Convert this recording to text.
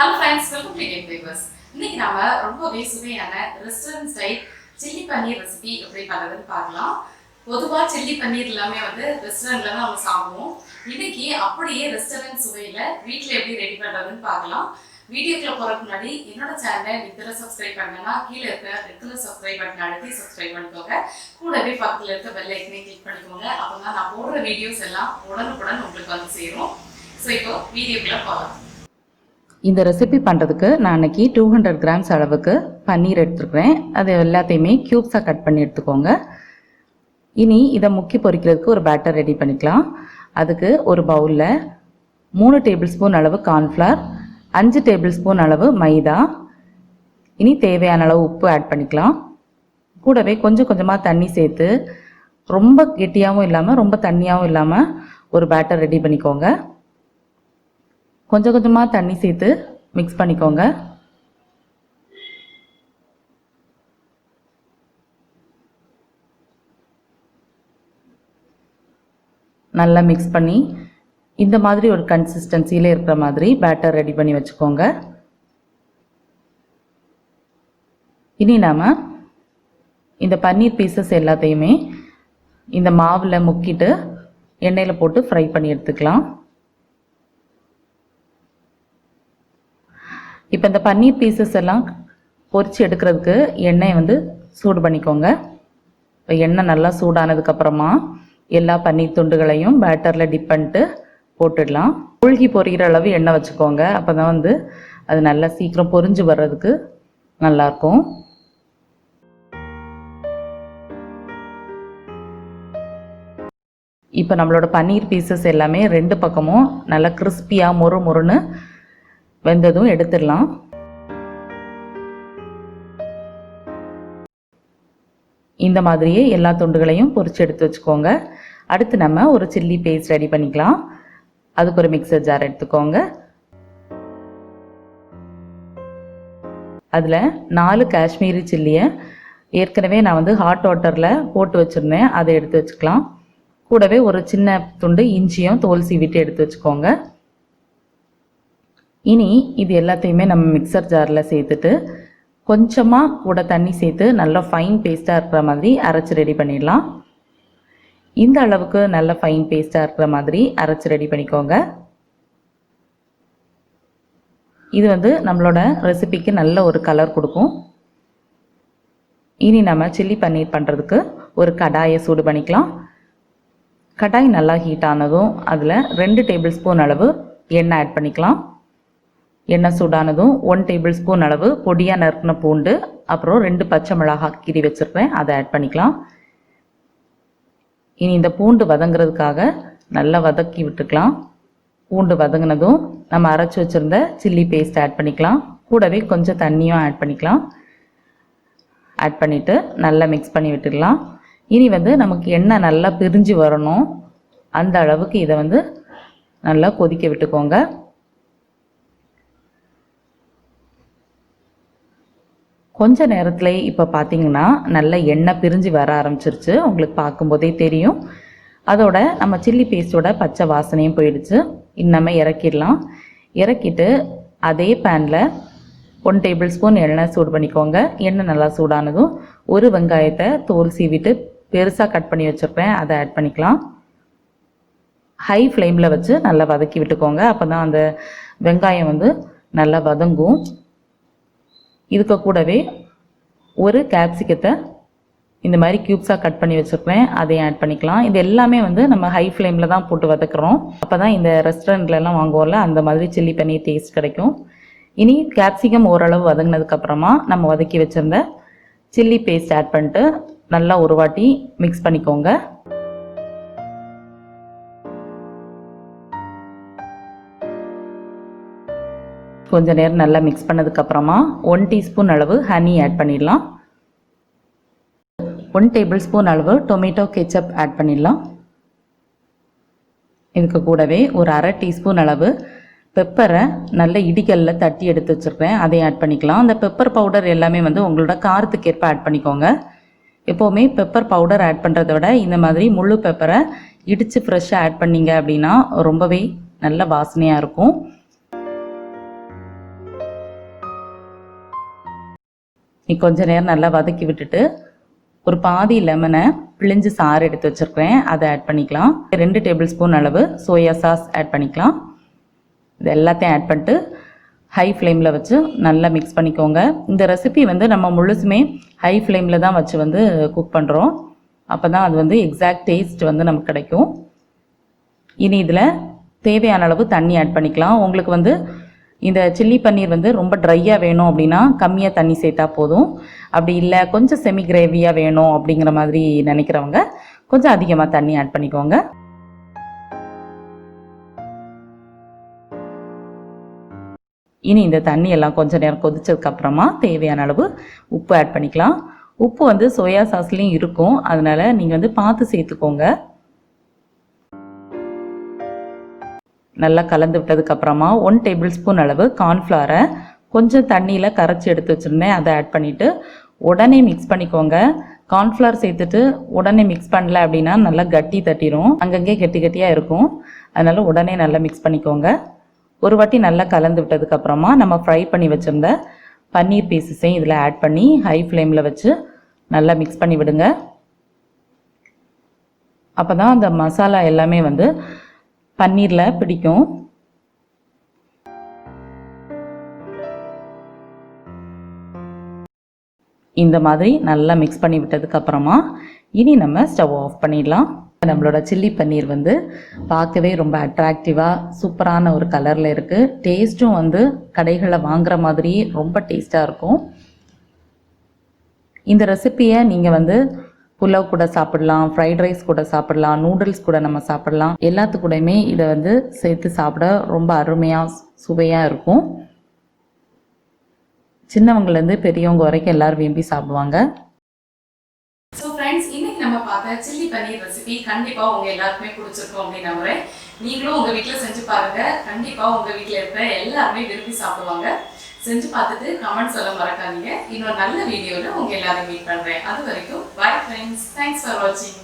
Hello friends, welcome to Flavours. இன்னைக்கு நாம ரொம்பவே சுவையான ரெஸ்டாரன்ட் ஸ்டைல் சில்லி பன்னீர் ரெசிபி எப்படி பண்றதுன்னு பார்க்கலாம். பொதுவா சில்லி பன்னீர் எல்லாமே ரெஸ்டாரண்ட்ல தான் நம்ம சாப்பிடுவோம். இன்னைக்கு அப்படியே ரெஸ்டாரன்ட் சுவையில வீட்ல எப்படி ரெடி பண்றதுன்னு பார்க்கலாம். வீடியோக்குள்ள போறதுக்கு முன்னாடி என்னோட சேனலை நீங்க சப்ஸ்கிரைப் பண்ணனா கீழ இருக்க ரெட் கலர் சப்ஸ்கிரைப் பட்டன் அழுத்தி சப்ஸ்கிரைப் பண்ணிக்கோங்க. கூடவே பக்கத்துல இருக்க பெல் ஐக்கனை கிளிக் பண்ணிக்கோங்க. அப்பதான் நான் போடுற வீடியோஸ் எல்லாம் உடனுக்குடன் உங்களுக்கு வந்து சேரும். ஸோ இப்போ வீடியோக்குள்ள போகலாம். இந்த ரெசிபி பண்ணுறதுக்கு நான் அன்றைக்கி 200 கிராம்ஸ் அளவுக்கு பன்னீர் எடுத்துருக்கிறேன். அது எல்லாத்தையுமே க்யூப்ஸாக கட் பண்ணி எடுத்துக்கோங்க. இனி இதை முக்கி பொரிக்கிறதுக்கு ஒரு பேட்டர் ரெடி பண்ணிக்கலாம். அதுக்கு ஒரு பவுலில் 3 டேபிள் ஸ்பூன் அளவு கார்ன்ஃப்ளவர், 5 டேபிள் ஸ்பூன் அளவு மைதா, இனி தேவையான அளவு உப்பு ஆட் பண்ணிக்கலாம். கூடவே கொஞ்சம் கொஞ்சமாக தண்ணி சேர்த்து ரொம்ப கெட்டியாகவும் இல்லாமல் ரொம்ப தண்ணியாகவும் இல்லாமல் ஒரு பேட்டர் ரெடி பண்ணிக்கோங்க. கொஞ்சம் கொஞ்சமாக தண்ணி சேர்த்து மிக்ஸ் பண்ணிக்கோங்க. நல்லா மிக்ஸ் பண்ணி இந்த மாதிரி ஒரு கன்சிஸ்டன்சியில் இருக்கிற மாதிரி பேட்டர் ரெடி பண்ணி வச்சுக்கோங்க. இனி நாம் இந்த பன்னீர் பீசஸ் எல்லாத்தையுமே இந்த மாவில் முக்கிட்டு எண்ணெயில் போட்டு ஃப்ரை பண்ணி எடுத்துக்கலாம். இப்போ இந்த பன்னீர் பீசஸ் எல்லாம் பொரித்து எடுக்கிறதுக்கு எண்ணெய் சூடு பண்ணிக்கோங்க. இப்போ எண்ணெய் நல்லா சூடானதுக்கப்புறமா எல்லா பன்னீர் துண்டுகளையும் பேட்டரில் டிப் பண்ணிட்டு போட்டுடலாம். மூழ்கி பொரிக்கிற அளவு எண்ணெய் வச்சுக்கோங்க. அப்போ தான் அது நல்லா சீக்கிரம் பொரிஞ்சு வர்றதுக்கு நல்லாயிருக்கும். இப்போ நம்மளோட பன்னீர் பீசஸ் எல்லாமே 2 பக்கமும் நல்லா கிறிஸ்பியாக மொறு மொறுன்னு வெந்ததும் எடுத்துடலாம். இந்த மாதிரியே எல்லா துண்டுகளையும் பொரிச்சு எடுத்து வச்சுக்கோங்க. அடுத்து நம்ம ஒரு சில்லி பேஸ்ட் ரெடி பண்ணிக்கலாம். அதுக்கு ஒரு மிக்சர் ஜார் எடுத்துக்கோங்க. அதில் 4 காஷ்மீரி சில்லியை ஏற்கனவே நான் ஹாட் வாட்டரில் போட்டு வச்சுருந்தேன், அதை எடுத்து வச்சுக்கலாம். கூடவே ஒரு சின்ன துண்டு இஞ்சியும் தோல் சீவிட்டு எடுத்து வச்சுக்கோங்க. இனி இது எல்லாத்தையுமே நம்ம மிக்சர் ஜாரில் சேர்த்துட்டு கொஞ்சமாக கூட தண்ணி சேர்த்து நல்லா ஃபைன் பேஸ்ட்டாக இருக்கிற மாதிரி அரைச்சி ரெடி பண்ணிடலாம். இந்த அளவுக்கு நல்ல ஃபைன் பேஸ்ட்டாக இருக்கிற மாதிரி அரைச்சி ரெடி பண்ணிக்கோங்க. இது நம்மளோட ரெசிபிக்கு நல்ல ஒரு கலர் கொடுக்கும். இனி நம்ம சில்லி பன்னீர் பண்ணுறதுக்கு ஒரு கடாயை சூடு பண்ணிக்கலாம். கடாய் நல்லா ஹீட் ஆனதும் அதில் 2 டேபிள் ஸ்பூன் அளவு எண்ணெய் ஆட் பண்ணிக்கலாம். எண்ணெய் சூடானதும் 1 டேபிள் ஸ்பூன் அளவு பொடியாக நறுக்கின பூண்டு, அப்புறம் 2 பச்சை மிளகாய் கீறி வச்சுருக்கேன், அதை ஆட் பண்ணிக்கலாம். இனி இந்த பூண்டு வதங்கிறதுக்காக நல்லா வதக்கி விட்டுக்கலாம். பூண்டு வதங்கினதும் நம்ம அரைச்சி வச்சுருந்த சில்லி பேஸ்ட் ஆட் பண்ணிக்கலாம். கூடவே கொஞ்சம் தண்ணியும் ஆட் பண்ணிக்கலாம். ஆட் பண்ணிவிட்டு நல்லா மிக்ஸ் பண்ணி விட்டுடலாம். இனி நமக்கு எண்ணெய் நல்லா பிரிஞ்சு வரணும். அந்த அளவுக்கு இதை நல்லா கொதிக்க விட்டுக்கோங்க. கொஞ்ச நேரத்தில் இப்போ பார்த்தீங்கன்னா நல்ல எண்ணெய் பிரிஞ்சு வர ஆரம்பிச்சிருச்சு. உங்களுக்கு பார்க்கும்போதே தெரியும். அதோட நம்ம சில்லி பேஸ்ட்டோட பச்சை வாசனையும் போயிடுச்சு. இன்னமே இறக்கிடலாம். இறக்கிட்டு அதே பேனில் 1 டேபிள் ஸ்பூன் எண்ணெய் சூடு பண்ணிக்கோங்க. எண்ணெய் நல்லா சூடானதும் ஒரு வெங்காயத்தை தோல் சீவிட்டு பெருசாக கட் பண்ணி வச்சுருப்பேன், அதை ஆட் பண்ணிக்கலாம். ஹை ஃப்ளேமில் வச்சு நல்லா வதக்கி விட்டுக்கோங்க. அப்போ தான் அந்த வெங்காயம் நல்லா வதங்கும். இதுக்கு கூடவே ஒரு கேப்சிகத்தை இந்த மாதிரி க்யூப்ஸாக கட் பண்ணி வச்சுருப்பேன், அதையும் ஆட் பண்ணிக்கலாம். இது எல்லாமே நம்ம ஹை ஃப்ளேமில் தான் போட்டு வதக்குறோம். அப்போ தான் இந்த ரெஸ்டாரண்ட்லலாம் வாங்குவோம்ல அந்த மாதிரி சில்லி பன்னீர் டேஸ்ட் கிடைக்கும். இனி கேப்சிகம் ஓரளவு வதங்கினதுக்கப்புறமா நம்ம வதக்கி வச்சுருந்த சில்லி பேஸ்ட் ஆட் பண்ணிட்டு நல்லா ஒரு வாட்டி மிக்ஸ் பண்ணிக்கோங்க. கொஞ்ச நேரம் நல்லா மிக்ஸ் பண்ணதுக்கப்புறமா 1 டீஸ்பூன் அளவு ஹனி ஆட் பண்ணிடலாம். 1 டேபிள் ஸ்பூன் அளவு டொமேட்டோ கெச்சப் ஆட் பண்ணிடலாம். இதுக்கு கூடவே ஒரு அரை டீஸ்பூன் அளவு பெப்பரை நல்ல இடிக்கல்ல தட்டி எடுத்து வச்சுருக்கேன், அதையும் ஆட் பண்ணிக்கலாம். அந்த பெப்பர் பவுடர் எல்லாமே உங்களோட காரத்துக்கு ஏற்ப ஆட் பண்ணிக்கோங்க. எப்போவுமே பெப்பர் பவுடர் ஆட் பண்ணுறத விட இந்த மாதிரி முழு பெப்பரை இடித்து ஃப்ரெஷ்ஷாக ஆட் பண்ணிங்க அப்படின்னா ரொம்பவே நல்ல வாசனையாக இருக்கும். கொஞ்ச நேரம் நல்லா வதக்கி விட்டுட்டு ஒரு பாதி லெமனை பிழிஞ்சு சாறு எடுத்து வச்சுருக்கிறேன், அதை ஆட் பண்ணிக்கலாம். 2 டேபிள் ஸ்பூன் அளவு சோயா சாஸ் ஆட் பண்ணிக்கலாம். இது எல்லாத்தையும் ஆட் பண்ணிட்டு ஹை ஃப்ளேமில் வச்சு நல்லா மிக்ஸ் பண்ணிக்கோங்க. இந்த ரெசிபி வந்து நம்ம முழுசுமே ஹை ஃப்ளேமில் தான் வச்சு வந்து குக் பண்ணுறோம். அப்போ தான் அது வந்து எக்ஸாக்ட் டேஸ்ட் வந்து நமக்கு கிடைக்கும். இனி இதில் தேவையான அளவு தண்ணி ஆட் பண்ணிக்கலாம். உங்களுக்கு வந்து இந்த சில்லி பன்னீர் வந்து ரொம்ப ட்ரையாக வேணும் அப்படின்னா கம்மியாக தண்ணி சேர்த்தா போதும். அப்படி இல்லை கொஞ்சம் செமி கிரேவியாக வேணும் அப்படிங்கிற மாதிரி நினைக்கிறவங்க கொஞ்சம் அதிகமாக தண்ணி ஆட் பண்ணிக்கோங்க. இனி இந்த தண்ணி எல்லாம் கொஞ்சம் நேரம் கொதிச்சதுக்கப்புறமா தேவையான அளவு உப்பு ஆட் பண்ணிக்கலாம். உப்பு வந்து சோயா சாஸ்லேயும் இருக்கும், அதனால் நீங்கள் வந்து பார்த்து சேர்த்துக்கோங்க. நல்லா கலந்து விட்டதுக்கப்புறமா 1 டேபிள் ஸ்பூன் அளவு கார்ன்ஃப்ளவரை கொஞ்சம் தண்ணியில் கரைச்சி எடுத்து வச்சுருந்தேன், அதை ஆட் பண்ணிவிட்டு உடனே மிக்ஸ் பண்ணிக்கோங்க. கார்ன்ஃப்ளவர் சேர்த்துட்டு உடனே மிக்ஸ் பண்ணல அப்படின்னா நல்லா கட்டி தட்டிடும், அங்கங்கே கெட்டி கட்டியாக இருக்கும். அதனால் உடனே நல்லா மிக்ஸ் பண்ணிக்கோங்க. ஒரு வாட்டி நல்லா கலந்து விட்டதுக்கப்புறமா நம்ம ஃப்ரை பண்ணி வச்சுருந்த பன்னீர் பீசஸையும் இதில் ஆட் பண்ணி ஹை ஃப்ளேமில் வச்சு நல்லா மிக்ஸ் பண்ணி விடுங்க. அப்போ தான் அந்த மசாலா எல்லாமே வந்து பன்னீரில் பிடிக்கும். இந்த மாதிரி நல்லா மிக்ஸ் பண்ணி விட்டதுக்கப்புறமா இனி நம்ம ஸ்டவ் ஆஃப் பண்ணிடலாம். நம்மளோட சில்லி பன்னீர் வந்து பார்க்கவே ரொம்ப அட்ராக்டிவாக சூப்பரான ஒரு கலரில் இருக்குது. டேஸ்ட்டும் வந்து கடைகளில் வாங்குகிற மாதிரி ரொம்ப டேஸ்ட்டாக இருக்கும். இந்த ரெசிப்பியை நீங்கள் வந்து புலாவ் கூட சாப்பிடலாம், ஃப்ரைட் ரைஸ் கூட சாப்பிடலாம், நூடுல்ஸ் கூட நம்ம சாப்பிடலாம். எல்லாத்துக்கூடையுமே இதை வந்து சேர்த்து சாப்பிட ரொம்ப அருமையாக சுவையாக இருக்கும். சின்னவங்கலேருந்து பெரியவங்க வரைக்கும் எல்லோரும் விரும்பி சாப்பிடுவாங்க. ஸோ ஃப்ரெண்ட்ஸ், இன்னைக்கு நம்ம பார்த்த சில்லி பன்னீர் ரெசிபி கண்டிப்பாக உங்கள் எல்லாருக்குமே பிடிச்சிருக்கும் அப்படின்னு நம்புறேன். நீங்களும் உங்கள் வீட்டில் செஞ்சு பாருங்கள். கண்டிப்பாக உங்கள் வீட்டில் இருக்கிற எல்லாருமே விரும்பி சாப்பிடுவாங்க. செஞ்சு பார்த்துட்டு கமெண்ட் சொல்ல மறக்காதீங்க. இன்னொரு நல்ல வீடியோவில் உங்கள் எல்லாரும் மீட் பண்ணுறேன். அது வரைக்கும் பை ஃப்ரெண்ட்ஸ். தேங்க்ஸ் ஃபார் வாட்சிங்.